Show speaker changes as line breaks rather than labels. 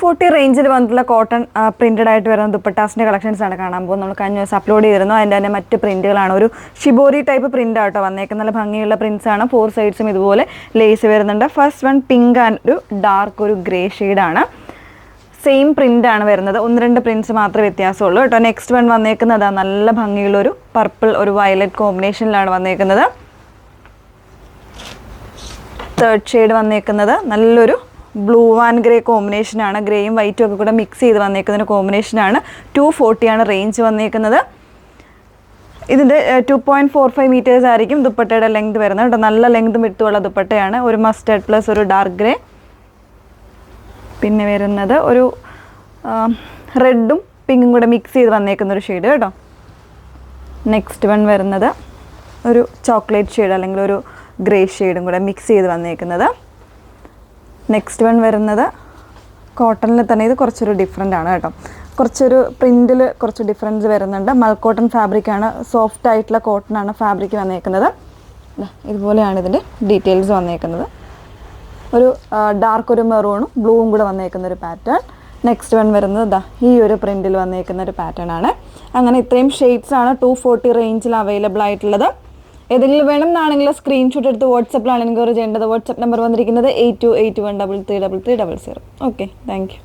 240 റേഞ്ചിൽ വന്നിട്ടുള്ള cotton printed ആയിട്ട് വരുന്ന ദുപ്പട്ടാസിൻ്റെ കളക്ഷൻസ് ആണ് കാണാൻ പോകുന്നത്. നമ്മൾ കഴിഞ്ഞ ദിവസം അപ്ലോഡ് ചെയ്തിരുന്നു. അതിൻ്റെ തന്നെ മറ്റ് പ്രിന്റുകളാണ്. ഒരു ഷിബോറി ടൈപ്പ് പ്രിന്റ് ആട്ടോ വന്നേക്കുന്നത്. നല്ല ഭംഗിയുള്ള പ്രിന്റ്സ് ആണ്. 4 സൈഡ്സും ഇതുപോലെ ലേസ് വരുന്നുണ്ട്. ഫസ്റ്റ് വൺ പിങ്ക് ആൻഡ് ഒരു ഡാർക്ക് ഒരു ഗ്രേ ഷെയ്ഡാണ്. സെയിം പ്രിന്റ് ആണ് വരുന്നത്. 1-2 പ്രിന്റ്സ് മാത്രമേ വ്യത്യാസമുള്ളൂ കേട്ടോ. നെക്സ്റ്റ് വൺ വന്നേക്കുന്നത് നല്ല ഭംഗിയുള്ളൊരു പർപ്പിൾ ഒരു വയലറ്റ് കോമ്പിനേഷനിലാണ് വന്നേക്കുന്നത്. തേർഡ് ഷെയ്ഡ് വന്നേക്കുന്നത് നല്ലൊരു ബ്ലൂ ആൻഡ് ഗ്രേ കോമ്പിനേഷനാണ്. ഗ്രേയും വൈറ്റും ഒക്കെ കൂടെ മിക്സ് ചെയ്ത് വന്നേക്കുന്ന കോമ്പിനേഷനാണ്. 240 ആണ് റേഞ്ച് വന്നേക്കുന്നത്. ഇതിൻ്റെ 2.45 മീറ്റേഴ്സ് ആയിരിക്കും ദുപ്പട്ടയുടെ ലെങ്ത് വരുന്നത് കേട്ടോ. നല്ല ലെങ്തും വിട്ടുള്ള ദുപ്പട്ടയാണ്. ഒരു മസ്റ്റേർഡ് പ്ലസ് ഒരു ഡാർക്ക് ഗ്രേ. പിന്നെ വരുന്നത് ഒരു റെഡും പിങ്കും കൂടെ മിക്സ് ചെയ്ത് വന്നേക്കുന്ന ഒരു ഷെയ്ഡ് കേട്ടോ. നെക്സ്റ്റ് വൺ വരുന്നത് ഒരു ചോക്ലേറ്റ് ഷെയ്ഡ് അല്ലെങ്കിൽ ഒരു ഗ്രേ ഷെയ്ഡും കൂടെ മിക്സ് ചെയ്ത് വന്നേക്കുന്നത്. നെക്സ്റ്റ് വൺ വരുന്നത് കോട്ടണിൽ തന്നെ ഇത് കുറച്ചൊരു ഡിഫറെൻ്റ് ആണ് കേട്ടോ. കുറച്ചൊരു പ്രിൻറ്റിൽ കുറച്ച് ഡിഫറൻസ് വരുന്നുണ്ട്. മൽക്കോട്ടൺ ഫാബ്രിക്കാണ്. സോഫ്റ്റ് ആയിട്ടുള്ള കോട്ടണാണ് ഫാബ്രിക് വന്നേക്കുന്നത്. ഇതുപോലെയാണ് ഇതിൻ്റെ ഡീറ്റെയിൽസ് വന്നേക്കുന്നത്. ഒരു ഡാർക്ക് ഒരു മെറൂണും ബ്ലൂവും കൂടെ വന്നേക്കുന്ന ഒരു പാറ്റേൺ. നെക്സ്റ്റ് വൺ വരുന്നത് ഈ ഒരു പ്രിൻറ്റിൽ വന്നേക്കുന്ന ഒരു പാറ്റേൺ ആണ്. അങ്ങനെ ഇത്രയും ഷെയ്ഡ്സ് ആണ് 240 റേഞ്ചിൽ അവൈലബിൾ ആയിട്ടുള്ളത്. ഏതെങ്കിലും വേണം എന്നാണെങ്കിൽ സ്ക്രീൻഷോട്ട് എടുത്ത് വാട്സപ്പിലാണ് എൻക്വയറി ചെയ്യേണ്ടത്. വാട്സപ്പ് നമ്പർ വന്നിരിക്കുന്നത് 8281333300. Okay, thank you.